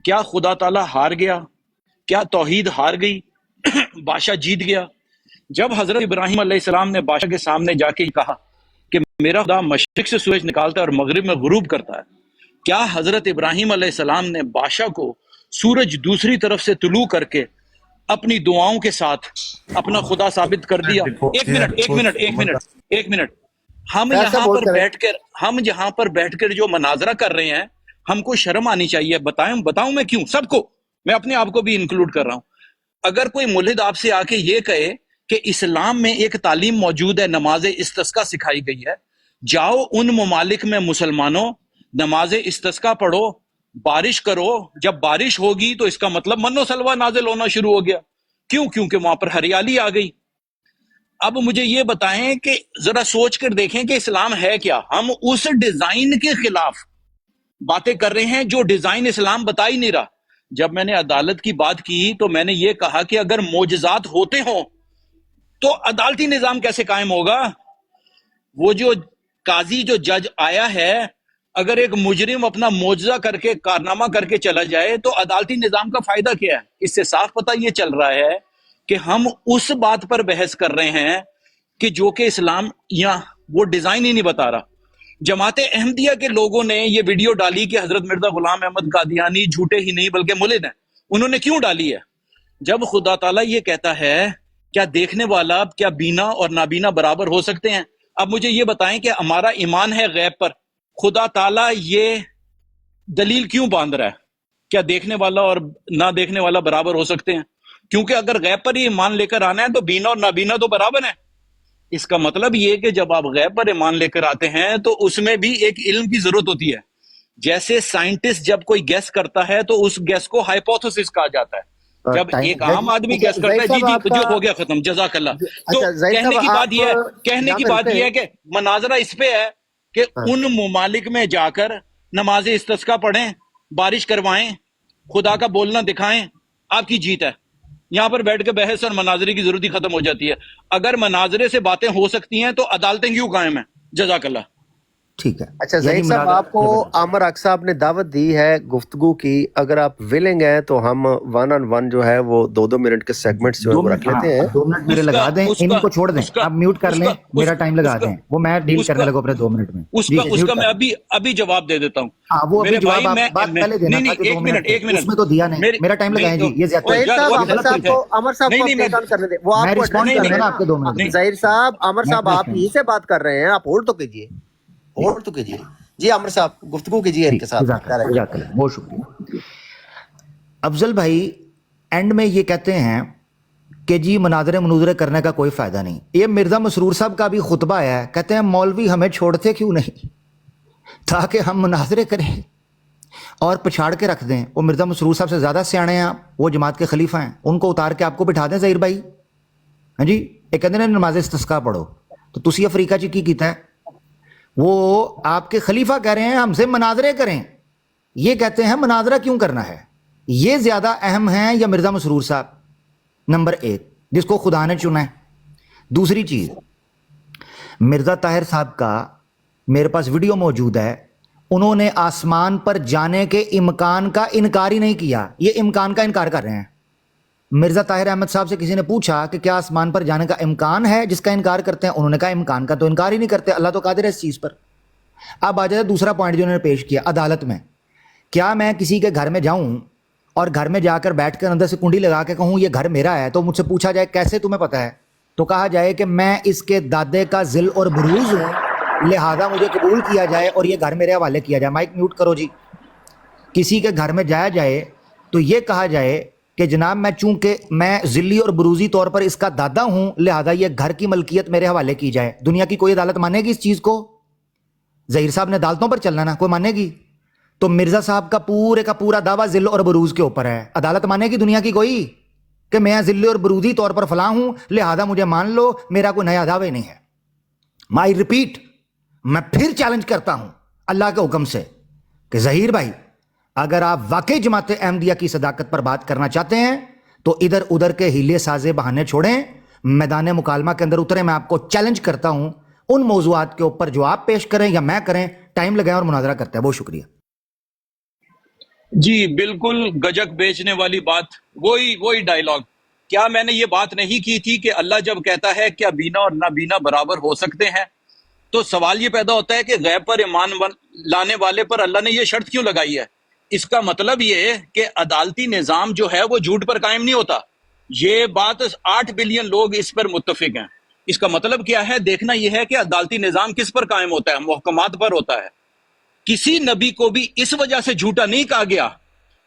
کیا خدا تعالیٰ ہار گیا؟ کیا توحید ہار گئی؟ بادشاہ جیت گیا؟ جب حضرت ابراہیم علیہ السلام نے بادشاہ کے سامنے جا کے کہا کہ میرا خدا مشرق سے سورج نکالتا ہے اور مغرب میں غروب کرتا ہے، کیا حضرت ابراہیم علیہ السلام نے بادشاہ کو سورج دوسری طرف سے طلوع کر کے اپنی دعاؤں کے ساتھ اپنا خدا ثابت کر دیا؟ ایک منٹ ہم یہاں پر بیٹھ کر جو مناظرہ کر رہے ہیں، ہم کو شرم آنی چاہیے۔ بتاؤں میں کیوں؟ سب کو، میں اپنے آپ کو بھی انکلوڈ کر رہا ہوں۔ اگر کوئی ملحد آپ سے آ کے یہ کہے کہ اسلام میں ایک تعلیم موجود ہے، نماز استسقاء سکھائی گئی ہے، جاؤ ان ممالک میں مسلمانوں نماز استسقاء پڑھو، بارش کرو، جب بارش ہوگی تو اس کا مطلب من و سلوہ نازل ہونا شروع ہو گیا۔ کیوں؟ کیونکہ وہاں پر ہریالی آ گئی۔ اب مجھے یہ بتائیں کہ ذرا سوچ کر دیکھیں کہ اسلام ہے کیا؟ ہم اس ڈیزائن کے خلاف باتیں کر رہے ہیں جو ڈیزائن اسلام بتا ہی نہیں رہا۔ جب میں نے عدالت کی بات کی تو میں نے یہ کہا کہ اگر معجزات ہوتے ہوں تو عدالتی نظام کیسے قائم ہوگا؟ وہ جو قاضی، جو جج آیا ہے، اگر ایک مجرم اپنا معجزہ کر کے، کارنامہ کر کے چلا جائے تو عدالتی نظام کا فائدہ کیا ہے؟ اس سے صاف پتہ یہ چل رہا ہے کہ ہم اس بات پر بحث کر رہے ہیں کہ جو کہ اسلام یا وہ ڈیزائن ہی نہیں بتا رہا۔ جماعت احمدیہ کے لوگوں نے یہ ویڈیو ڈالی کہ حضرت مرزا غلام احمد قادیانی جھوٹے ہی نہیں بلکہ ملحد ہیں۔ انہوں نے کیوں ڈالی ہے؟ جب خدا تعالیٰ یہ کہتا ہے کیا دیکھنے والا، کیا بینا اور نابینا برابر ہو سکتے ہیں؟ اب مجھے یہ بتائیں کہ ہمارا ایمان ہے غیب پر، خدا تعالیٰ یہ دلیل کیوں باندھ رہا ہے؟ کیا دیکھنے والا اور نہ دیکھنے والا برابر ہو سکتے ہیں؟ کیونکہ اگر غیب پر ہی ایمان لے کر آنا ہے تو بینا اور نابینا تو برابر ہیں۔ اس کا مطلب یہ کہ جب آپ غیب پر ایمان لے کر آتے ہیں تو اس میں بھی ایک علم کی ضرورت ہوتی ہے۔ جیسے سائنٹسٹ جب کوئی گیس کرتا ہے تو اس گیس کو ہائپوتھیسس کہا جاتا ہے۔ جب ایک عام آدمی گیس کرتا ہے، جی جو ہو گیا ختم، جزاک اللہ۔ تو کہنے کی بات یہ ہے کہ مناظرہ اس پہ ہے کہ ان ممالک میں جا کر نماز استسقاء پڑھیں، بارش کروائیں، خدا کا بولنا دکھائیں، آپ کی جیت ہے۔ یہاں پر بیٹھ کے بحث اور مناظرے کی ضرورت ہی ختم ہو جاتی ہے۔ اگر مناظرے سے باتیں ہو سکتی ہیں تو عدالتیں کیوں قائم ہیں؟ جزاک اللہ۔ ٹھیک ہے۔ اچھا ظہیر صاحب، آپ کو عامر حق صاحب نے دعوت دی ہے گفتگو کی، اگر آپ ولنگ ہیں تو ہم 1 on 1 جو ہے وہ 2 منٹ کے سیگمنٹس جو ہے وہ رکھ لیتے ہیں۔ 2 منٹ میرے لگا دیں، ان کو چھوڑ دیں، آپ میوٹ کر لیں، میرا ٹائم لگا دیں، وہ میں ڈیل کرنے لگا اپنے 2 منٹ میں۔ اس کا میں ابھی جواب دے دیتا ہوں۔ وہ ابھی جواب آپ بات پہلے دینا تھا کہ 2 منٹ اس میں تو دیا نہیں، میرا ٹائم لگائیں جی، یہ زیادہ ظہیر صاحب عامر صاحب کو اپڈیٹ کرنے دیں، وہ آپ کو رسپانس کرنا نا آپ کے 2 منٹ۔ ظہیر صاحب، عامر صاحب آپ ہی سے بات کر رہے ہیں، آپ ہولڈ تو کیجئے، ہولڈ تو کیجئے۔ جی عامر صاحب گفتگو کیجئے ان کے ساتھ۔ بہت شکریہ۔ افضل بھائی اینڈ میں یہ کہتے ہیں کہ جی مناظرے کرنے کا کوئی فائدہ نہیں۔ یہ مرزا مسرور صاحب کا بھی خطبہ ہے، کہتے ہیں مولوی ہمیں چھوڑتے کیوں نہیں تاکہ ہم مناظرے کریں اور پچھاڑ کے رکھ دیں۔ وہ مرزا مسرور صاحب سے زیادہ سیانے ہیں، وہ جماعت کے خلیفہ ہیں، ان کو اتار کے آپ کو بٹھا دیں ظہیر بھائی۔ ہاں جی، ایک کہتے ہیں نماز استسقاء پڑھو، تو تسی افریقہ چ کی کیتا ہے؟ وہ آپ کے خلیفہ کہہ رہے ہیں ہم سے مناظرے کریں، یہ کہتے ہیں مناظرہ کیوں کرنا ہے؟ یہ زیادہ اہم ہیں یا مرزا مسرور صاحب؟ نمبر 1 جس کو خدا نے چنا ہے۔ دوسری چیز، مرزا طاہر صاحب کا میرے پاس ویڈیو موجود ہے، انہوں نے آسمان پر جانے کے امکان کا انکار ہی نہیں کیا، یہ امکان کا انکار کر رہے ہیں۔ مرزا طاہر احمد صاحب سے کسی نے پوچھا کہ کیا آسمان پر جانے کا امکان ہے جس کا انکار کرتے ہیں؟ انہوں نے کہا امکان کا تو انکار ہی نہیں کرتے، اللہ تو قادر ہے اس چیز پر۔ اب آ جائے دوسرا پوائنٹ جو انہوں نے پیش کیا، عدالت میں کیا میں کسی کے گھر میں جاؤں اور گھر میں جا کر بیٹھ کر اندر سے کنڈی لگا کے کہوں یہ گھر میرا ہے، تو مجھ سے پوچھا جائے کیسے تمہیں پتہ ہے؟ تو کہا جائے کہ میں اس کے دادے کا ذل اور بروز ہوں، لہذا مجھے قبول کیا جائے اور یہ گھر میرے حوالے کیا جائے۔ مائک میوٹ کرو جی۔ کسی کے گھر میں جایا جائے تو یہ کہا جائے کہ جناب میں چونکہ میں ذلی اور بروزی طور پر اس کا دادا ہوں، لہذا یہ گھر کی ملکیت میرے حوالے کی جائے۔ دنیا کی کوئی عدالت مانے گی اس چیز کو؟ ظہیر صاحب نے عدالتوں پر چلنا نا، کوئی مانے گی؟ تو مرزا صاحب کا پورا دعویٰ ذل اور بروز کے اوپر ہے، عدالت مانے گی دنیا کی کوئی کہ میں ذلی اور بروزی طور پر فلاں ہوں لہذا مجھے مان لو، میرا کوئی نیا دعوی نہیں ہے؟ مائی ریپیٹ، میں پھر چیلنج کرتا ہوں اللہ کے حکم سے کہ ظہیر بھائی اگر آپ واقعی جماعت احمدیہ کی صداقت پر بات کرنا چاہتے ہیں تو ادھر ادھر کے ہیلے سازے بہانے چھوڑیں، میدان مکالمہ کے اندر اتریں۔ میں آپ کو چیلنج کرتا ہوں ان موضوعات کے اوپر جو آپ پیش کریں یا میں کریں، ٹائم لگائیں اور مناظرہ کرتے ہیں۔ بہت شکریہ۔ جی بالکل گجک بیچنے والی بات، وہی ڈائلاگ. کیا میں نے یہ بات نہیں کی تھی کہ اللہ جب کہتا ہے کیا بینا اور نابینا برابر ہو سکتے ہیں، تو سوال یہ پیدا ہوتا ہے کہ غیب پر ایمان لانے والے پر اللہ نے یہ شرط کیوں لگائی ہے؟ اس کا مطلب یہ ہے کہ عدالتی نظام جو ہے وہ جھوٹ پر قائم نہیں ہوتا. یہ بات 8 بلین لوگ اس پر متفق ہیں. اس کا مطلب کیا ہے؟ دیکھنا یہ ہے کہ عدالتی نظام کس پر قائم ہوتا ہے، محکمات پر ہوتا ہے. کسی نبی کو بھی اس وجہ سے جھوٹا نہیں کہا گیا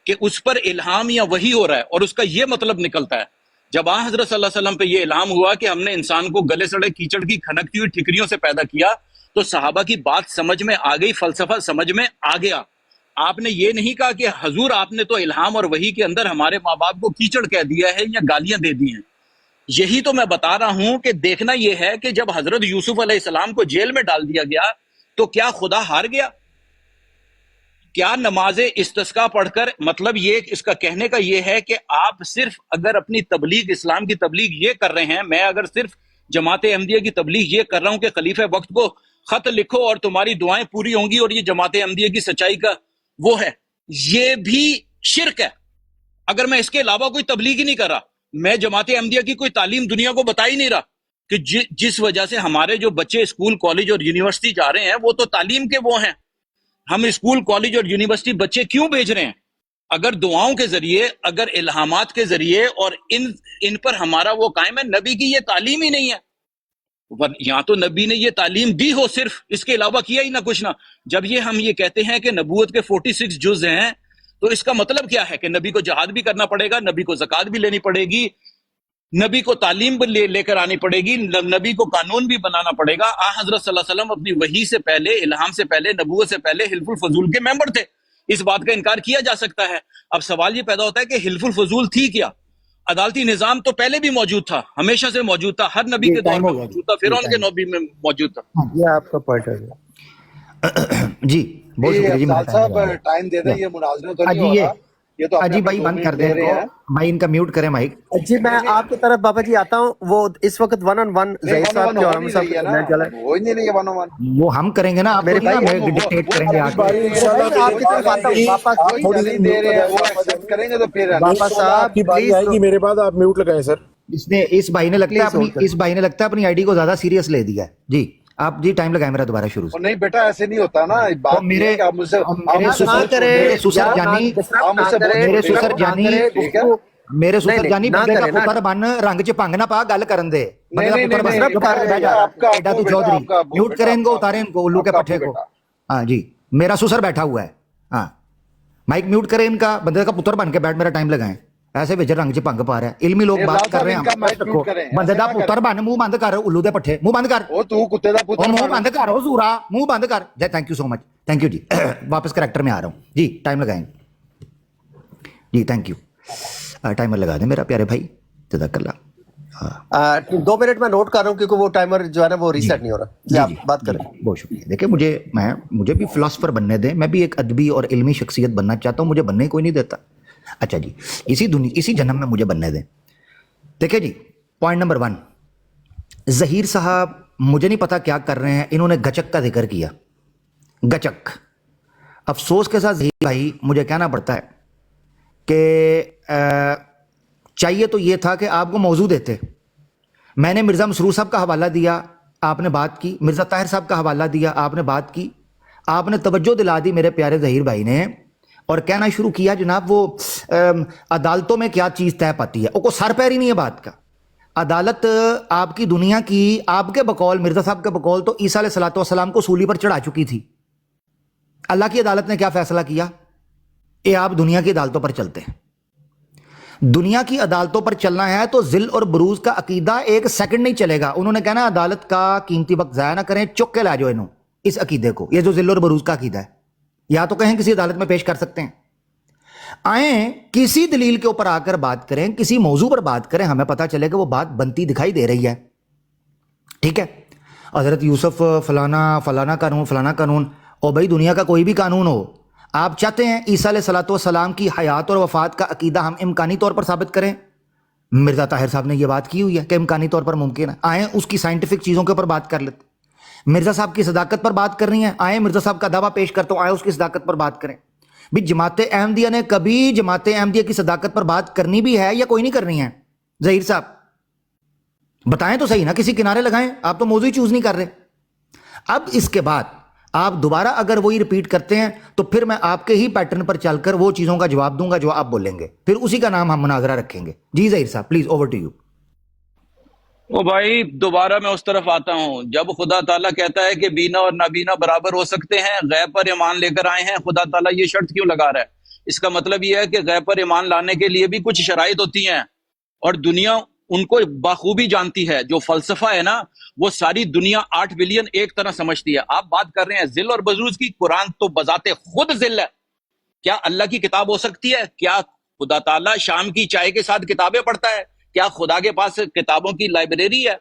کہ اس پر الہام یا وحی ہو رہا ہے، اور اس کا یہ مطلب نکلتا ہے. جب حضرت صلی اللہ علیہ وسلم پہ یہ الہام ہوا کہ ہم نے انسان کو گلے سڑے کیچڑ کی کھنکتی ہوئی ٹھکریوں سے پیدا کیا، تو صحابہ کی بات سمجھ میں آ گئی، فلسفہ سمجھ میں آ گیا. آپ نے یہ نہیں کہا کہ حضور آپ نے تو الہام اور وحی کے اندر ہمارے ماں باپ کو کیچڑ کہہ دیا ہے یا گالیاں دے دی ہیں. یہی تو میں بتا رہا ہوں کہ دیکھنا یہ ہے کہ جب حضرت یوسف علیہ السلام کو جیل میں ڈال دیا گیا تو کیا خدا ہار گیا؟ کیا نماز استسقاء پڑھ کر، مطلب یہ اس کا کہنے کا یہ ہے کہ آپ صرف اگر اپنی تبلیغ، اسلام کی تبلیغ یہ کر رہے ہیں، میں اگر صرف جماعت احمدیہ کی تبلیغ یہ کر رہا ہوں کہ خلیفہ وقت کو خط لکھو اور تمہاری دعائیں پوری ہوں گی اور یہ جماعت احمدیہ کی سچائی کا وہ ہے، یہ بھی شرک ہے. اگر میں اس کے علاوہ کوئی تبلیغ ہی نہیں کر رہا، میں جماعت احمدیہ کی کوئی تعلیم دنیا کو بتا ہی نہیں رہا کہ جس وجہ سے ہمارے جو بچے اسکول کالج اور یونیورسٹی جا رہے ہیں وہ تو تعلیم کے وہ ہیں. ہم اسکول کالج اور یونیورسٹی بچے کیوں بھیج رہے ہیں؟ اگر دعاؤں کے ذریعے، اگر الہامات کے ذریعے، اور ان پر ہمارا وہ قائم ہے. نبی کی یہ تعلیم ہی نہیں ہے. یہاں تو نبی نے یہ تعلیم دی ہو صرف، اس کے علاوہ کیا ہی نہ کچھ نہ. جب ہم یہ کہتے ہیں کہ نبوت کے 46 جز ہیں، تو اس کا مطلب کیا ہے کہ نبی کو جہاد بھی کرنا پڑے گا، نبی کو زکوٰۃ بھی لینی پڑے گی، نبی کو تعلیم بھی لے کر آنی پڑے گی، نبی کو قانون بھی بنانا پڑے گا. حضرت صلی اللہ علیہ وسلم اپنی وحی سے پہلے، الہام سے پہلے، نبوت سے پہلے حلف الفضول کے ممبر تھے. اس بات کا انکار کیا جا سکتا ہے. اب سوال یہ پیدا ہوتا ہے کہ حلف الفضول تھی کیا؟ عدالتی نظام تو پہلے بھی موجود تھا، ہمیشہ سے موجود تھا، ہر نبی کے دور میں موجود تھا، فرعون کے نبی میں موجود تھا. یہ آپ کا پوائنٹ ہے. جی بہت شکریہ جی. صاحب ٹائم دے دیں، یہ مناظرہ تو نہیں ہو رہا. یہ تو جی بھائی بند کر دیں ان کو، بھائی ان کا میوٹ کریں مائک. جی میں آپ کی طرف بابا جی آتا ہوں. وہ اس وقت 1-on-1 ظہیر صاحب کے اور ہم سب میں چلا ہے، وہ نہیں رہی ہے 1-on-1. وہ ہم کریں گے نا، آپ میرے کو بھائی ڈکٹیٹ کریں گے. آپ کی طرف آتا ہوں. واپس تھوڑی دیر دے رہے ہیں، وہ ایکسپٹ کریں گے تو پھر واپس صاحب کی باری آئے گی میرے بعد، آپ میوٹ لگائیں سر. اس بھائی نے لگتا ہے اپنی آئی ڈی کو زیادہ سیریس لے دیا ہے. جی آپ جی ٹائم لگائیں میرا دوبارہ شروع سے. نہیں بیٹا ایسے نہیں ہوتا نا. بات میرے سسر جانی بندے کا پتر بن، رنگ چ پنگ نہ پا، گل کرن دے. چودھری میوٹ کریں ان کو، اتاریں ان کو، الو کے پٹھے کو. ہاں جی میرا سسر بیٹھا ہوا ہے. ہاں مائک میوٹ کریں ان کا، بندے کا پتر بن کے بیٹھ، میرا ٹائم لگائیں. ایسے وچ رنگ چ پنگ پا رہا ہے. علمی لوگ بات کر رہے ہیں. بندے دا پتر بن، منہ بند کر، الو دے پٹھے منہ بند کر. منہ بند کر، وہ سورا منہ بند کر. جی thank you so much, thank you جی. واپس کریکٹر میں آ رہا ہوں جی. ٹائم لگائیں جی. Thank you. ٹائمر لگا دیں میرا پیارے بھائی، جزاک اللہ. 2 منٹ میں نوٹ کر رہا ہوں کیونکہ وہ ٹائمر جو ہے نا وہ ریسیٹ نہیں ہو رہا. جی آپ بات کریں. بہت شکریہ. دیکھیں مجھے بھی فلاسفر بننے دیں، میں بھی ایک ادبی اور علمی شخصیت بننا چاہتا ہوں، مجھے بننے کوئی نہیں دیتا. اچھا جی اسی جنم میں مجھے بننے دیں. دیکھیں جی پوائنٹ نمبر 1، ظہیر صاحب مجھے نہیں پتا کیا کر رہے ہیں، انہوں نے گچک کا ذکر کیا. گچک، افسوس کے ساتھ ظہیر بھائی مجھے کہنا پڑتا ہے کہ چاہیے تو یہ تھا کہ آپ کو موضوع دیتے. میں نے مرزا مسرور صاحب کا حوالہ دیا، آپ نے بات کی. مرزا طاہر صاحب کا حوالہ دیا، آپ نے بات کی. آپ نے توجہ دلا دی میرے پیارے ظہیر بھائی نے، اور کہنا شروع کیا جناب وہ عدالتوں میں کیا چیز طے پاتی ہے. وہ کو سر پیر ہی نہیں ہے بات کا. عدالت آپ کی دنیا کی، آپ کے بقول، مرزا صاحب کے بقول تو عیسیٰ علیہ الصلوۃ والسلام کو سولی پر چڑھا چکی تھی. اللہ کی عدالت نے کیا فیصلہ کیا؟ اے آپ دنیا کی عدالتوں پر چلتے ہیں. دنیا کی عدالتوں پر چلنا ہے تو ذل اور بروز کا عقیدہ ایک سیکنڈ نہیں چلے گا. انہوں نے کہنا عدالت کا قیمتی وقت ضائع نہ کریں، چک کے لا جاؤ انہوں اس عقیدے کو. یہ جو ذل اور بروز کا عقیدہ ہے، یا تو کہیں کسی عدالت میں پیش کر سکتے ہیں. آئیں کسی دلیل کے اوپر آ کر بات کریں، کسی موضوع پر بات کریں، ہمیں پتہ چلے کہ وہ بات بنتی دکھائی دے رہی ہے. ٹھیک ہے، حضرت یوسف فلانا قانون، اور بھائی دنیا کا کوئی بھی قانون ہو، آپ چاہتے ہیں عیسیٰ علیہ الصلوۃ والسلام کی حیات اور وفات کا عقیدہ ہم امکانی طور پر ثابت کریں؟ مرزا طاہر صاحب نے یہ بات کی ہوئی ہے کہ امکانی طور پر ممکن ہے. آئیں اس کی سائنٹیفک چیزوں کے اوپر بات کر لیتے. مرزا صاحب کی صداقت پر بات کرنی ہے، آئیں مرزا صاحب کا دعویٰ پیش کرتا ہوں، آئیں اس کی صداقت پر بات کریں. بھی جماعت احمدیہ نے کبھی جماعت احمدیہ کی صداقت پر بات کرنی بھی ہے یا کوئی نہیں کرنی ہے؟ ظہیر صاحب بتائیں تو صحیح نا، کسی کنارے لگائیں، آپ تو موضوع ہی چوز نہیں کر رہے۔ اب اس کے بعد آپ دوبارہ اگر وہی ریپیٹ کرتے ہیں تو پھر میں آپ کے ہی پیٹرن پر چل کر وہ چیزوں کا جواب دوں گا جو آپ بولیں گے، پھر اسی کا نام ہم مناظرہ رکھیں گے۔ جی ظہیر صاحب پلیز اوور ٹو یو۔ وہ بھائی دوبارہ میں اس طرف آتا ہوں، جب خدا تعالیٰ کہتا ہے کہ بینا اور نابینا برابر ہو سکتے ہیں، غیب پر ایمان لے کر آئے ہیں، خدا تعالیٰ یہ شرط کیوں لگا رہا ہے؟ اس کا مطلب یہ ہے کہ غیب پر ایمان لانے کے لیے بھی کچھ شرائط ہوتی ہیں، اور دنیا ان کو بخوبی جانتی ہے۔ جو فلسفہ ہے نا، وہ ساری دنیا 8 بلین ایک طرح سمجھتی ہے۔ آپ بات کر رہے ہیں ذل اور بزرگ کی، قرآن تو بذات خود ذل ہے۔ کیا اللہ کی کتاب ہو سکتی ہے؟ کیا خدا تعالیٰ شام کی چائے کے ساتھ کتابیں پڑھتا ہے؟ کیا خدا کے پاس کتابوں کی لائبریری ہے؟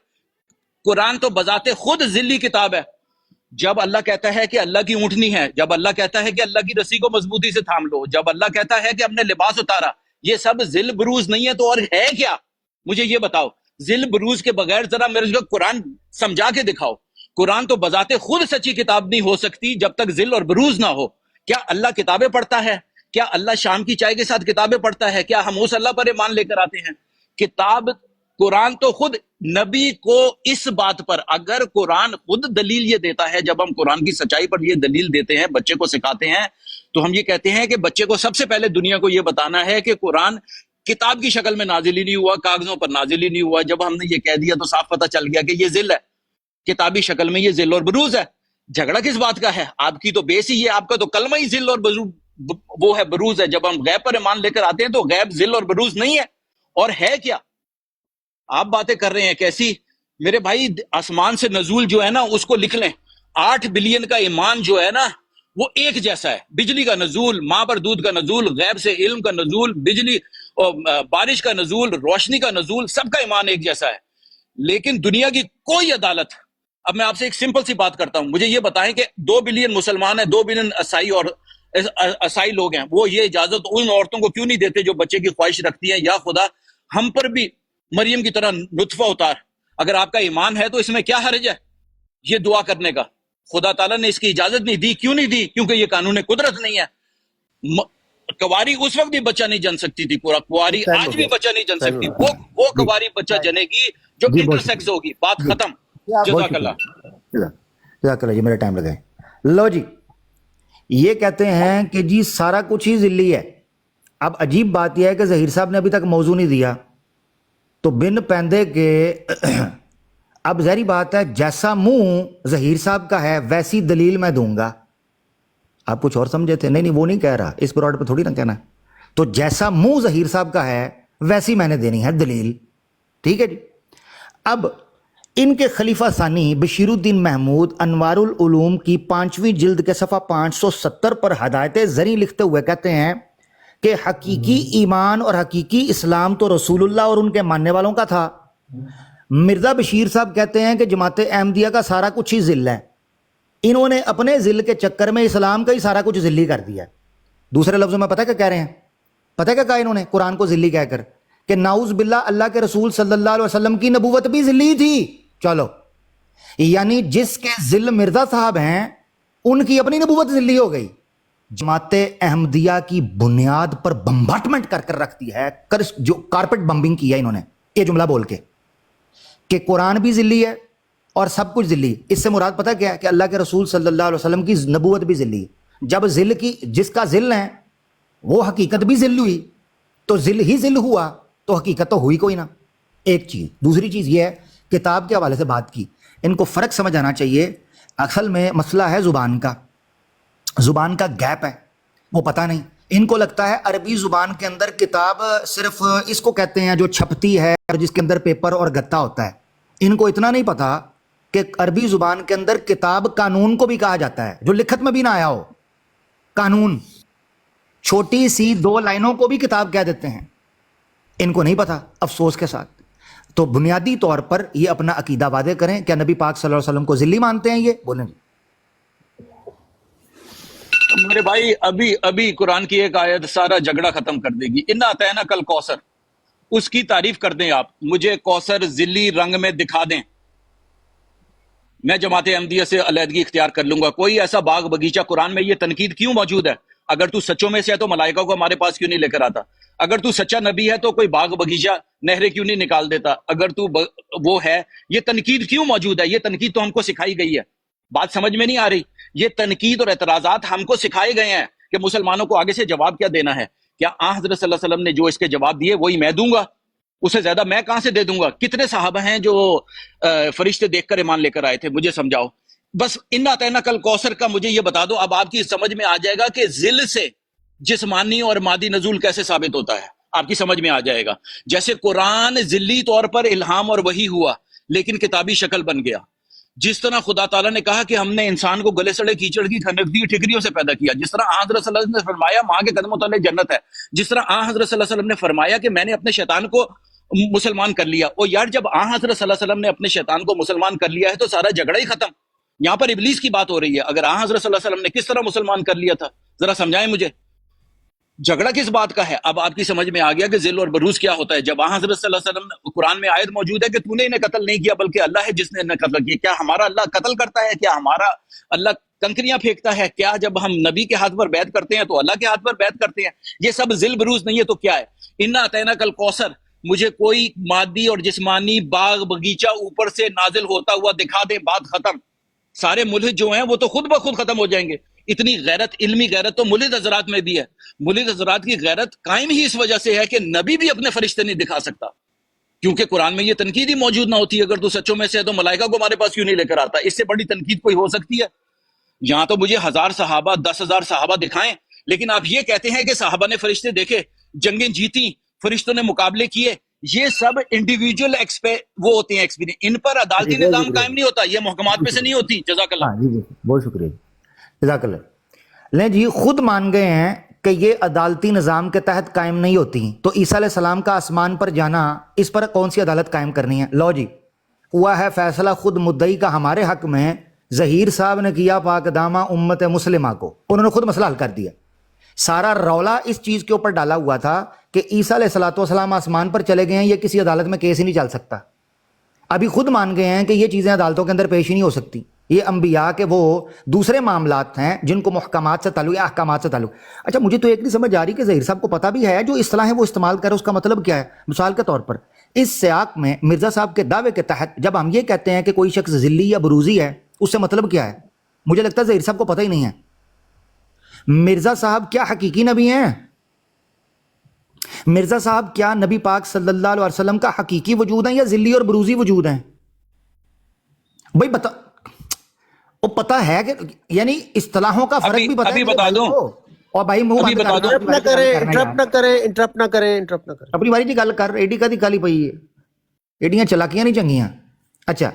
قرآن تو بذات خود ذلی کتاب ہے۔ جب اللہ کہتا ہے کہ اللہ کی اونٹنی ہے، جب اللہ کہتا ہے کہ اللہ کی رسی کو مضبوطی سے تھام لو، جب اللہ کہتا ہے کہ ہم نے لباس اتارا، یہ سب ذل بروز نہیں ہے تو اور ہے کیا؟ مجھے یہ بتاؤ، ذل بروز کے بغیر ذرا میرے کو قرآن سمجھا کے دکھاؤ۔ قرآن تو بذات خود سچی کتاب نہیں ہو سکتی جب تک ذل اور بروز نہ ہو۔ کیا اللہ کتابیں پڑھتا ہے؟ کیا اللہ شام کی چائے کے ساتھ کتابیں پڑھتا ہے؟ کیا ہم اس اللہ پر ایمان لے کر آتے ہیں؟ کتاب قرآن تو خود نبی کو اس بات پر، اگر قرآن خود دلیل یہ دیتا ہے، جب ہم قرآن کی سچائی پر یہ دلیل دیتے ہیں، بچے کو سکھاتے ہیں، تو ہم یہ کہتے ہیں کہ بچے کو سب سے پہلے دنیا کو یہ بتانا ہے کہ قرآن کتاب کی شکل میں نازل ہی نہیں ہوا، کاغذوں پر نازل ہی نہیں ہوا۔ جب ہم نے یہ کہہ دیا تو صاف پتہ چل گیا کہ یہ ذل ہے، کتابی شکل میں یہ ذل اور بروز ہے۔ جھگڑا کس بات کا ہے؟ آپ کی تو بیس ہی ہے، آپ کا تو کلمہ ہی ذل اور وہ ہے، بروز ہے۔ جب ہم غیب پر ایمان لے کر آتے ہیں تو غیب ذل اور بروز نہیں ہے، اور ہے کیا؟ آپ باتیں کر رہے ہیں کیسی؟ میرے بھائی آسمان سے نزول جو ہے نا اس کو لکھ لیں۔ 8 بلین کا ایمان جو ہے نا وہ ایک جیسا ہے۔ بجلی کا نزول، ماں پر دودھ کا نزول، غیب سے علم کا نزول، بجلی بارش کا نزول، روشنی کا نزول، سب کا ایمان ایک جیسا ہے۔ لیکن دنیا کی کوئی عدالت، اب میں آپ سے ایک سمپل سی بات کرتا ہوں، مجھے یہ بتائیں کہ 2 بلین مسلمان ہیں، 2 بلین عیسائی اور عیسائی لوگ ہیں، وہ یہ اجازت ان عورتوں کو کیوں نہیں دیتے جو بچے کی خواہش رکھتی ہیں؟ یا خدا ہم پر بھی مریم کی طرح نطفہ اتار۔ اگر آپ کا ایمان ہے تو اس میں کیا حرج ہے یہ دعا کرنے کا؟ خدا تعالیٰ نے اس کی اجازت نہیں دی، کیوں نہیں دی؟ کیونکہ یہ قانون قدرت نہیں ہے۔ کواری اس وقت بھی بچہ نہیں جن سکتی تھی، پورا کواری آج بھی بچہ نہیں جن سکتی، وہ کواری بچہ جنے گی جو انٹرسیکس ہوگی۔ بات ختم۔ جزاک اللہ۔ جزاک اللہ جی، میرا ٹائم لگائیں۔ لو جی، یہ کہتے ہیں کہ جی سارا کچھ ہی ذلی ہے۔ اب عجیب بات یہ ہے کہ ظہیر صاحب نے ابھی تک موضوع نہیں دیا، تو بن پیندے کے اب ظاہری بات ہے جیسا منہ ظہیر صاحب کا ہے ویسی دلیل میں دوں گا۔ آپ کچھ اور سمجھے تھے؟ نہیں وہ نہیں کہہ رہا، اس پروڈ پہ تھوڑی نہ کہنا ہے۔ تو جیسا منہ ظہیر صاحب کا ہے ویسی میں نے دینی ہے دلیل، ٹھیک ہے جی۔ اب ان کے خلیفہ ثانی بشیر الدین محمود انوار العلوم کی 5ویں جلد کے صفحہ 570 پر ہدایت زریں لکھتے ہوئے کہتے ہیں کہ حقیقی ایمان اور حقیقی اسلام تو رسول اللہ اور ان کے ماننے والوں کا تھا۔ مرزا بشیر صاحب کہتے ہیں کہ جماعت احمدیہ کا سارا کچھ ہی ذل ہے، انہوں نے اپنے ذل کے چکر میں اسلام کا ہی سارا کچھ ذلی کر دیا۔ دوسرے لفظوں میں پتہ کیا کہہ رہے ہیں؟ پتہ کیا کہا انہوں نے قرآن کو ذلی کہہ کر؟ کہ نعوذ باللہ اللہ کے رسول صلی اللہ علیہ وسلم کی نبوت بھی ذلی تھی۔ چلو، یعنی جس کے ذل مرزا صاحب ہیں ان کی اپنی نبوت ذلی ہو گئی۔ جماعت احمدیہ کی بنیاد پر بمبارٹمنٹ کر کر رکھتی ہے، جو کارپٹ بمبنگ کیا انہوں نے یہ جملہ بول کے کہ قرآن بھی ذلی ہے اور سب کچھ ذلی۔ اس سے مراد پتہ کیا ہے؟ کہ اللہ کے رسول صلی اللہ علیہ وسلم کی نبوت بھی ذلی ہے۔ جب ذل کی جس کا ذل ہے وہ حقیقت بھی ذل ہوئی، تو ذل ہی ذل ہوا تو حقیقت تو ہوئی کوئی نہ۔ ایک چیز۔ دوسری چیز یہ ہے، کتاب کے حوالے سے بات کی، ان کو فرق سمجھ آنا چاہیے۔ اصل میں مسئلہ ہے زبان کا، زبان کا گیپ ہے، وہ پتہ نہیں۔ ان کو لگتا ہے عربی زبان کے اندر کتاب صرف اس کو کہتے ہیں جو چھپتی ہے اور جس کے اندر پیپر اور گتا ہوتا ہے۔ ان کو اتنا نہیں پتا کہ عربی زبان کے اندر کتاب قانون کو بھی کہا جاتا ہے، جو لکھت میں بھی نہ آیا ہو۔ قانون، چھوٹی سی 2 لائنوں کو بھی کتاب کہہ دیتے ہیں، ان کو نہیں پتا افسوس کے ساتھ۔ تو بنیادی طور پر یہ اپنا عقیدہ واضح کریں، کیا نبی پاک صلی اللہ علیہ وسلم کو ذلی مانتے ہیں؟ یہ بولیں جی۔ میرے بھائی ابھی قرآن کی ایک آیت سارا جھگڑا ختم کر دے گی۔ انا اعطینا کل کوثر، اس کی تعریف کر دیں آپ، مجھے کوثر ذلی رنگ میں دکھا دیں، میں جماعت احمدیہ سے علیحدگی اختیار کر لوں گا۔ کوئی ایسا باغ بگیچہ قرآن میں یہ تنقید کیوں موجود ہے؟ اگر تو سچوں میں سے ہے تو ملائکہ کو ہمارے پاس کیوں نہیں لے کر آتا؟ اگر تو سچا نبی ہے تو کوئی باغ بگیچہ نہریں کیوں نہیں نکال دیتا؟ اگر تو وہ ہے، یہ تنقید کیوں موجود ہے؟ یہ تنقید تو ہم کو سکھائی گئی ہے، بات سمجھ میں نہیں آ رہی؟ یہ تنقید اور اعتراضات ہم کو سکھائے گئے ہیں کہ مسلمانوں کو آگے سے جواب کیا دینا ہے۔ کیا حضرت صلی اللہ علیہ وسلم نے جو اس کے جواب دیے وہی میں دوں گا؟ اسے زیادہ میں کہاں سے دے دوں گا؟ کتنے صحابہ ہیں جو فرشتے دیکھ کر ایمان لے کر آئے تھے؟ مجھے سمجھاؤ بس۔ انا اعطیناک کل کوثر کا مجھے یہ بتا دو، اب آپ کی سمجھ میں آ جائے گا کہ ذل سے جسمانی اور مادی نزول کیسے ثابت ہوتا ہے، آپ کی سمجھ میں آ جائے گا۔ جیسے قرآن ذلی طور پر الہام اور وحی ہوا لیکن کتابی شکل بن گیا، جس طرح خدا تعالیٰ نے کہا کہ ہم نے انسان کو گلے سڑے کیچڑ کی کھنکتی ٹھکریوں سے پیدا کیا، جس طرح حضرت صلی اللہ علیہ وسلم نے فرمایا ماں کے قدموں تلے جنت ہے، جس طرح حضرت صلی اللہ علیہ وسلم نے فرمایا کہ میں نے اپنے شیطان کو مسلمان کر لیا۔ اور یار جب حضرت صلی اللہ علیہ وسلم نے اپنے شیطان کو مسلمان کر لیا ہے تو سارا جھگڑا ہی ختم۔ یہاں پر ابلیس کی بات ہو رہی ہے، اگر حضرت صلی اللہ علیہ وسلم نے کس طرح مسلمان کر لیا تھا ذرا سمجھائیں مجھے، جھگڑا کس بات کا ہے؟ اب آپ کی سمجھ میں آ گیا کہ ذل اور بروز کیا ہوتا ہے۔ جب حضرت صلی اللہ علیہ وسلم قرآن میں آیت موجود ہے کہ تو نے انہیں قتل نہیں کیا بلکہ اللہ ہے جس نے انہیں قتل کیا، کیا ہمارا اللہ قتل کرتا ہے؟ کیا ہمارا اللہ کنکریاں پھینکتا ہے؟ کیا جب ہم نبی کے ہاتھ پر بیعت کرتے ہیں تو اللہ کے ہاتھ پر بیعت کرتے ہیں؟ یہ سب ذل بروز نہیں ہے تو کیا ہے؟ انا اعطیناک الکوثر، مجھے کوئی مادی اور جسمانی باغ بگیچہ اوپر سے نازل ہوتا ہوا دکھا دیں، بات ختم۔ سارے ملحد جو ہیں وہ تو خود بخود ختم ہو جائیں گے۔ اتنی غیرت، علمی غیرت تو ملحد حضرات میں بھی ہے۔ ملحد حضرات کی غیرت قائم ہی اس وجہ سے ہے کہ نبی بھی اپنے فرشتے نہیں دکھا سکتا، کیونکہ قرآن میں یہ تنقید ہی موجود نہ ہوتی۔ اگر تو سچوں میں سے ہے تو ملائکہ کو ہمارے پاس کیوں نہیں لے کر آتا؟ اس سے بڑی تنقید کوئی ہو سکتی ہے؟ یہاں تو مجھے 1000 صحابہ 10,000 صحابہ دکھائیں، لیکن آپ یہ کہتے ہیں کہ صحابہ نے فرشتے دیکھے، جنگیں جیتی، فرشتوں نے مقابلے کیے۔ یہ سب انڈیویجول وہ ہوتے ہیں ایکسپیرینس، ان پر عدالتی جی، بہت نظام شکریہ۔ قائم نہیں ہوتا، یہ محکمات میں سے نہیں ہوتی۔ جزاک اللہ۔ ہاں جی جی بہت شکریہ جزاک اللہ۔ لیں جی خود مان گئے ہیں کہ یہ عدالتی نظام کے تحت قائم نہیں ہوتی، تو عیسیٰ علیہ السلام کا آسمان پر جانا، اس پر کون سی عدالت قائم کرنی ہے؟ لو جی ہوا ہے فیصلہ خود مدعی کا ہمارے حق میں، ظہیر صاحب نے کیا پاک دامہ امت مسلمہ کو، انہوں نے خود مسئلہ حل کر دیا۔ سارا رولا اس چیز کے اوپر ڈالا ہوا تھا کہ عیسیٰ علیہ السلام آسمان پر چلے گئے ہیں، یہ کسی عدالت میں کیس ہی نہیں چل سکتا۔ ابھی خود مان گئے ہیں کہ یہ چیزیں عدالتوں کے اندر پیش ہی نہیں ہو سکتی، یہ انبیاء کے وہ دوسرے معاملات ہیں جن کو محکمات سے تعلق یا احکامات سے تعلق۔ اچھا مجھے تو ایک نہیں سمجھ آ رہی کہ ظہیر صاحب کو پتہ بھی ہے جو اصطلاح ہے وہ استعمال کرے، اس کا مطلب کیا ہے؟ مثال کے طور پر اس سیاق میں مرزا صاحب کے دعوے کے تحت جب ہم یہ کہتے ہیں کہ کوئی شخص ذلی یا بروزی ہے، اس سے مطلب کیا ہے؟ مجھے لگتا ہے ظہیر صاحب کو پتہ ہی نہیں ہے۔ مرزا صاحب کیا حقیقی نبی ہیں؟ مرزا صاحب کیا نبی پاک صلی اللہ علیہ وسلم کا حقیقی وجود ہیں یا ذلی اور بروزی وجود ہیں؟ بھائی بتا، وہ پتہ ہے کہ یعنی اصطلاحوں کا فرق بھی پتہ ہے ابھی بتا دوں، اور بھائی منہ ابھی بند بتا کر دوں۔ انٹرپٹ نہ کریں اپنی باری کی گل کر، ایڈی کا دی گل ہی پئی ہے، ایڈیاں چلاکیاں نہیں چنگیاں۔ اچھا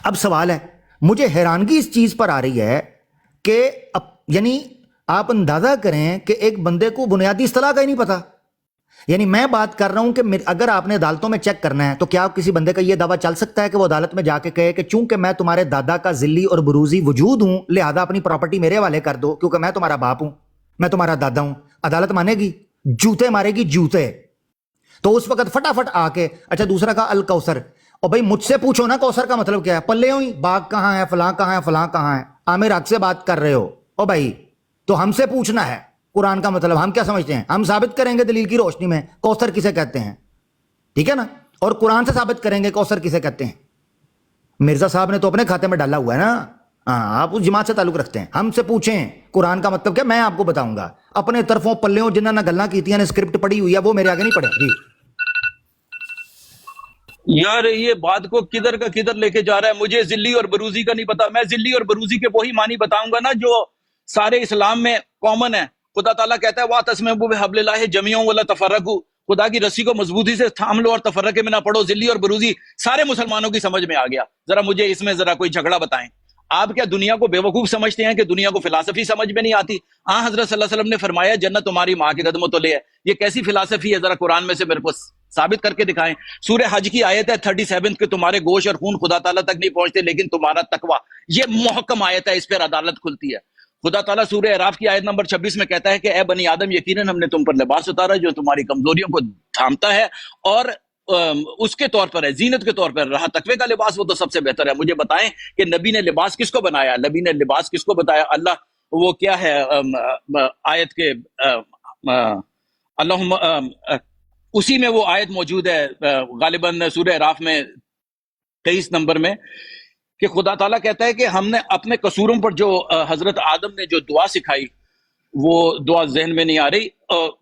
اب سوال ہے، مجھے حیرانگی اس چیز پر آ رہی ہے کہ یعنی آپ اندازہ کریں کہ ایک بندے کو بنیادی اصطلاح کا ہی نہیں پتا۔ یعنی میں بات کر رہا ہوں کہ اگر آپ نے عدالتوں میں چیک کرنا ہے تو کیا کسی بندے کا یہ دعویٰ چل سکتا ہے کہ وہ عدالت میں جا کے کہے کہ چونکہ میں تمہارے دادا کا ذلی اور بروزی وجود ہوں لہذا اپنی پراپرٹی میرے حوالے کر دو کیونکہ میں تمہارا باپ ہوں، میں تمہارا دادا ہوں؟ عدالت مانے گی؟ جوتے مارے گی، جوتے۔ تو اس وقت فٹافٹ آ کے اچھا دوسرا کا الکوثر، اور بھائی مجھ سے پوچھو نا کوثر کا مطلب کیا ہے، پلے ہوئی باغ کہاں ہے، فلاں کہاں ہے، فلاں کہاں ہے، عامر حق سے بات کر رہے ہو، او بھائی تو ہم سے پوچھنا ہے قرآن کا مطلب ہم کیا سمجھتے ہیں، ہم ثابت کریں گے دلیل کی روشنی میں کوثر کسے کہتے ہیں، ٹھیک ہے نا، اور قرآن سے ثابت کریں گے کوثر کسے کہتے ہیں۔ مرزا صاحب نے تو اپنے کھاتے میں ڈالا ہوا ہے نا، ہاں آپ اس جماعت سے تعلق رکھتے ہیں، ہم سے پوچھیں قرآن کا مطلب کیا، میں آپ کو بتاؤں گا۔ اپنے طرفوں پلےوں جنہوں نے گلاں کیتیاں نے اسکرپٹ پڑھی ہوئی ہے وہ میرے آگے نہیں پڑھے جی۔ یار یہ بات کو کدھر کا کدھر لے کے جا رہا ہے، مجھے ذلی اور بروزی کا نہیں پتا۔ میں ذلی اور بروزی کے وہی معنی بتاؤں گا نا جو سارے اسلام میں کامن ہے۔ خدا تعالیٰ کہتا ہے وَاعْتَصِمُوا بِحَبْلِ اللَّهِ جَمِيعًا وَلَا تَفَرَّقُوا، خدا کی رسی کو مضبوطی سے تھام لو اور تفرقے میں نہ پڑو۔ ذلی اور بروزی سارے مسلمانوں کی سمجھ میں آ گیا۔ ذرا مجھے اس میں ذرا کوئی جھگڑا بتائیں۔ آپ کیا دنیا کو بیوقوف سمجھتے ہیں کہ دنیا کو فلسفی سمجھ میں نہیں آتی؟ حضرت صلی اللہ علیہ وسلم نے فرمایا جنت تمہاری ماں کے قدموں تلے ہے، یہ کیسی فلسفی ہے؟ ذرا قرآن میں سے میرے کو ثابت کر کے دکھائیں۔ سورہ حج کی آیت ہے 37 کہ تمہارے گوشت اور خون خدا تعالیٰ تک نہیں پہنچتے لیکن تمہارا تقوی، یہ محکم آیت ہے، اس پر عدالت کھلتی ہے۔ خدا تعالیٰ سورہ اعراف کی آیت نمبر 26 میں کہتا ہے کہ اے بنی آدم یقیناً ہم نے تم پر لباس اتارا جو تمہاری کمزوریوں کو تھامتا ہے اور اس کے طور پر ہے، زینت کے طور پر رہا تقوی کا لباس وہ تو سب سے بہتر ہے۔ مجھے بتائیں کہ نبی نے لباس کس کو بنایا؟ نبی نے لباس کس کو بتایا؟ اللہ وہ کیا ہے آیت کے اللہم اسی میں وہ آیت موجود ہے غالباً سورہ اعراف میں 23 نمبر میں، کہ خدا تعالیٰ کہتا ہے کہ ہم نے اپنے قصوروں پر جو حضرت آدم نے جو دعا سکھائی وہ دعا ذہن میں نہیں آ رہی،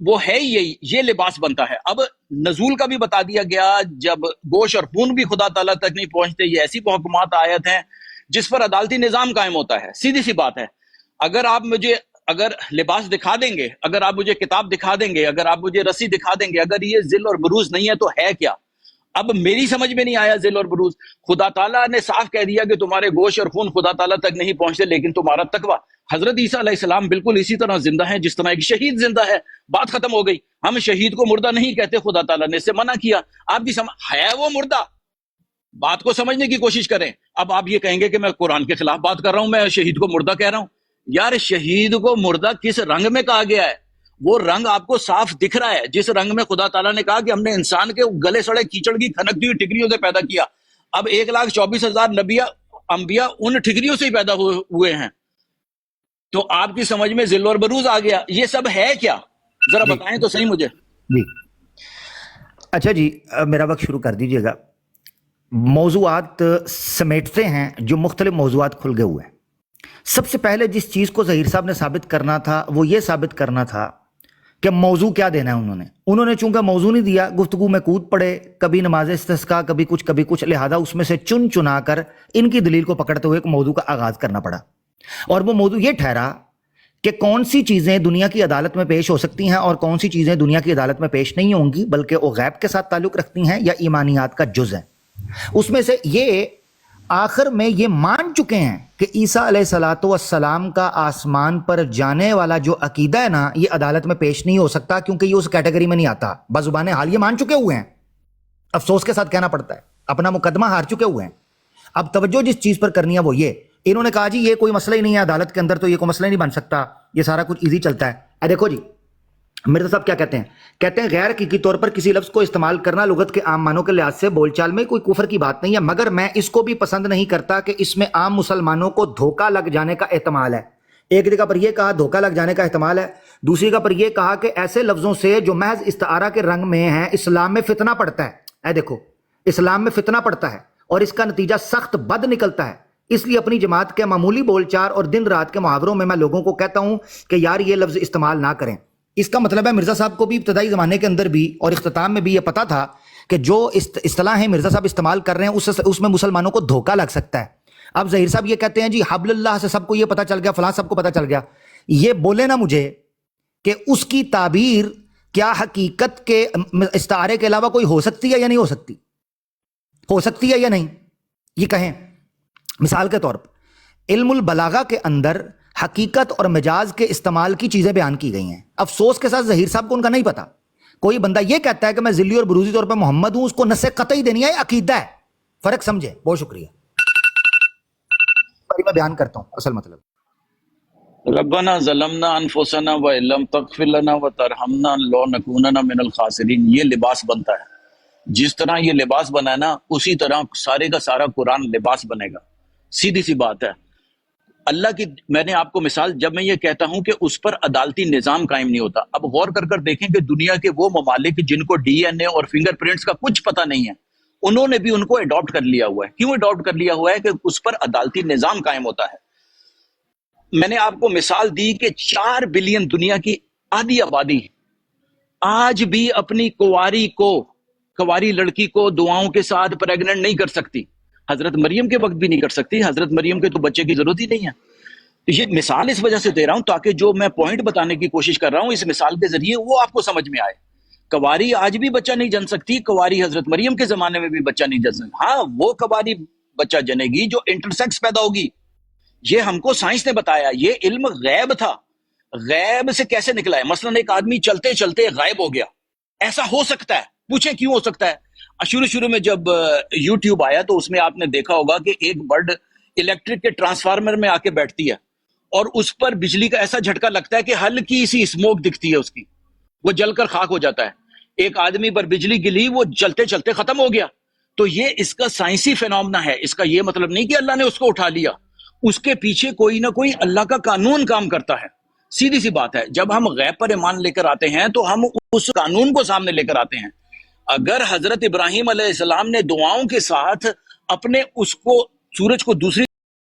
وہ ہے یہ لباس بنتا ہے۔ اب نزول کا بھی بتا دیا گیا، جب گوشت اور خون بھی خدا تعالیٰ تک نہیں پہنچتے، یہ ایسی محکمات آیت ہیں جس پر عدالتی نظام قائم ہوتا ہے۔ سیدھی سی بات ہے، اگر آپ مجھے لباس دکھا دیں گے، اگر آپ مجھے کتاب دکھا دیں گے، اگر آپ مجھے رسی دکھا دیں گے، اگر یہ ذل اور بروز نہیں ہے تو ہے کیا؟ اب میری سمجھ میں نہیں آیا ذل اور بروز۔ خدا تعالیٰ نے صاف کہہ دیا کہ تمہارے گوشت اور خون خدا تعالیٰ تک نہیں پہنچتے، لیکن تمہارا تقویٰ۔ حضرت عیسیٰ علیہ السلام بالکل اسی طرح زندہ ہیں جس طرح ایک شہید زندہ ہے، بات ختم ہو گئی۔ ہم شہید کو مردہ نہیں کہتے، خدا تعالیٰ نے اس سے منع کیا۔ آپ کی ہے وہ مردہ، بات کو سمجھنے کی کوشش کریں۔ اب آپ یہ کہیں گے کہ میں قرآن کے خلاف بات کر رہا ہوں، میں شہید کو مردہ کہہ رہا ہوں۔ یار شہید کو مردہ کس رنگ میں کہا گیا ہے؟ وہ رنگ آپ کو صاف دکھ رہا ہے، جس رنگ میں خدا تعالیٰ نے کہا کہ ہم نے انسان کے گلے سڑے کیچڑ کی کھنکتی ہوئی ٹھکریوں سے پیدا کیا۔ اب 1,24,000 نبی انبیاء ان ٹھکریوں سے ہی پیدا ہوئے ہیں، تو آپ کی سمجھ میں ذل اور بروز آ گیا۔ یہ سب ہے کیا؟ ذرا بتائیں تو صحیح مجھے۔ جی اچھا جی، میرا وقت شروع کر دیجئے گا۔ موضوعات سمیٹتے ہیں جو مختلف موضوعات کھل گئے ہوئے ہیں۔ سب سے پہلے جس چیز کو ظہیر صاحب نے ثابت کرنا تھا وہ یہ ثابت کرنا تھا کہ موضوع کیا دینا ہے۔ انہوں نے چونکہ موضوع نہیں دیا، گفتگو میں کود پڑے، کبھی نماز استسقاء، کبھی کچھ، لہذا اس میں سے چنا کر ان کی دلیل کو پکڑتے ہوئے ایک موضوع کا آغاز کرنا پڑا، اور وہ موضوع یہ ٹھہرا کہ کون سی چیزیں دنیا کی عدالت میں پیش ہو سکتی ہیں اور کون سی چیزیں دنیا کی عدالت میں پیش نہیں ہوں گی، بلکہ وہ غیب کے ساتھ تعلق رکھتی ہیں یا ایمانیات کا جز ہیں۔ اس میں سے یہ آخر میں یہ مان چکے ہیں کہ عیسیٰ علیہ السلام کا آسمان پر جانے والا جو عقیدہ ہے نا، یہ عدالت میں پیش نہیں ہو سکتا کیونکہ یہ اس کیٹیگری میں نہیں آتا۔ بزبان حال یہ مان چکے ہوئے ہیں، افسوس کے ساتھ کہنا پڑتا ہے، اپنا مقدمہ ہار چکے ہوئے ہیں۔ اب توجہ جس چیز پر کرنی ہے وہ یہ، انہوں نے کہا جی یہ کوئی مسئلہ ہی نہیں ہے عدالت کے اندر، تو یہ کوئی مسئلہ ہی نہیں بن سکتا، یہ سارا کچھ ایزی چلتا ہے۔ دیکھو جی مرزا صاحب کیا کہتے ہیں غیر حقیقی طور پر کسی لفظ کو استعمال کرنا لغت کے عام معنوں کے لحاظ سے بول چال میں کوئی کفر کی بات نہیں ہے، مگر میں اس کو بھی پسند نہیں کرتا کہ اس میں عام مسلمانوں کو دھوکہ لگ جانے کا احتمال ہے۔ ایک جگہ پر یہ کہا دھوکہ لگ جانے کا احتمال ہے، دوسری جگہ پر یہ کہا کہ ایسے لفظوں سے جو محض استعارہ کے رنگ میں ہیں اسلام میں فتنہ پڑتا ہے۔ دیکھو اسلام میں فتنہ پڑتا ہے اور اس کا نتیجہ سخت بد نکلتا ہے، اس لیے اپنی جماعت کے معمولی بول چال اور دن رات کے محاوروں میں لوگوں کو کہتا ہوں کہ یار یہ لفظ استعمال نہ کریں۔ اس کا مطلب ہے مرزا صاحب کو بھی ابتدائی زمانے کے اندر بھی اور اختتام میں بھی یہ پتا تھا کہ جو اصطلاح مرزا صاحب استعمال کر رہے ہیں اس میں مسلمانوں کو دھوکہ لگ سکتا ہے۔ اب ظہیر صاحب یہ کہتے ہیں جی حبل اللہ سے سب کو یہ پتا چل گیا، فلاں سب کو پتا چل گیا۔ یہ بولے نا مجھے کہ اس کی تعبیر کیا حقیقت کے استعارے کے علاوہ کوئی ہو سکتی ہے یا نہیں ہو سکتی، ہو سکتی ہے یا نہیں، یہ کہیں۔ مثال کے طور پر علم البلاغہ کے اندر حقیقت اور مجاز کے استعمال کی چیزیں بیان کی گئی ہیں۔ افسوس کے ساتھ ظہیر صاحب کو ان کا نہیں پتا۔ کوئی بندہ یہ کہتا ہے کہ میں ذلی اور بروزی طور پہ محمد ہوں، اس کو نص قطعی دینی ہے، عقیدہ ہے، فرق سمجھے۔ بہت شکریہ، میں بیان کرتا ہوں اصل مطلب۔ ربنا ظلمنا انفسنا وان لم تغفر لنا وترحمنا لنکونن من الخاسرین، یہ لباس بنتا ہے۔ جس طرح یہ لباس بنا ہے نا، اسی طرح سارے کا سارا قرآن لباس بنے گا۔ سیدھی سی بات ہے۔ اللہ کی میں نے آپ کو مثال جب میں یہ کہتا ہوں کہ اس پر عدالتی نظام قائم نہیں ہوتا، اب غور کر دیکھیں کہ دنیا کے وہ ممالک جن کو ڈی این اے اور فنگر پرنٹس کا کچھ پتہ نہیں ہے، انہوں نے بھی ان کو اڈاپٹ کر لیا ہوا ہے۔ کیوں اڈاپٹ کر لیا ہوا ہے؟ کہ اس پر عدالتی نظام قائم ہوتا ہے۔ میں نے آپ کو مثال دی کہ 4 بلین دنیا کی آدھی آبادی آج بھی اپنی کواری لڑکی کو دعاؤں کے ساتھ پریگننٹ نہیں کر سکتی۔ حضرت مریم کے وقت بھی نہیں کر سکتی، حضرت مریم کے تو بچے کی ضرورت ہی نہیں ہے۔ یہ مثال اس وجہ سے دے رہا ہوں تاکہ جو میں پوائنٹ بتانے کی کوشش کر رہا ہوں اس مثال کے ذریعے وہ آپ کو سمجھ میں آئے۔ کواری آج بھی بچہ نہیں جن سکتی، کواری حضرت مریم کے زمانے میں بھی بچہ نہیں جن سکتی۔ ہاں وہ کواری بچہ جنے گی جو انٹرسیکس پیدا ہوگی، یہ ہم کو سائنس نے بتایا، یہ علم غیب تھا۔ غیب سے کیسے نکلا ہے؟ مثلا ایک آدمی چلتے چلتے غائب ہو گیا، ایسا ہو سکتا ہے؟ پوچھیں کیوں ہو سکتا ہے؟ شروع میں جب یوٹیوب آیا تو اس میں آپ نے دیکھا ہوگا کہ ایک برڈ الیکٹرک کے ٹرانسفارمر میں آ کے بیٹھتی ہے اور اس پر بجلی کا ایسا جھٹکا لگتا ہے کہ ہلکی سی اسموک دکھتی ہے اس کی، وہ جل کر خاک ہو جاتا ہے۔ ایک آدمی پر بجلی گلی، وہ چلتے چلتے ختم ہو گیا۔ تو یہ اس کا سائنسی فینومنا ہے، اس کا یہ مطلب نہیں کہ اللہ نے اس کو اٹھا لیا۔ اس کے پیچھے کوئی نہ کوئی اللہ کا قانون کام کرتا ہے. سیدھی سی بات ہے. جب ہم غیب پر ایمان لے کر آتے ہیں تو ہم اس قانون کو سامنے لے کر آتے ہیں. اگر حضرت ابراہیم علیہ السلام نے دعاؤں کے ساتھ اپنے اس کو سورج کو دوسری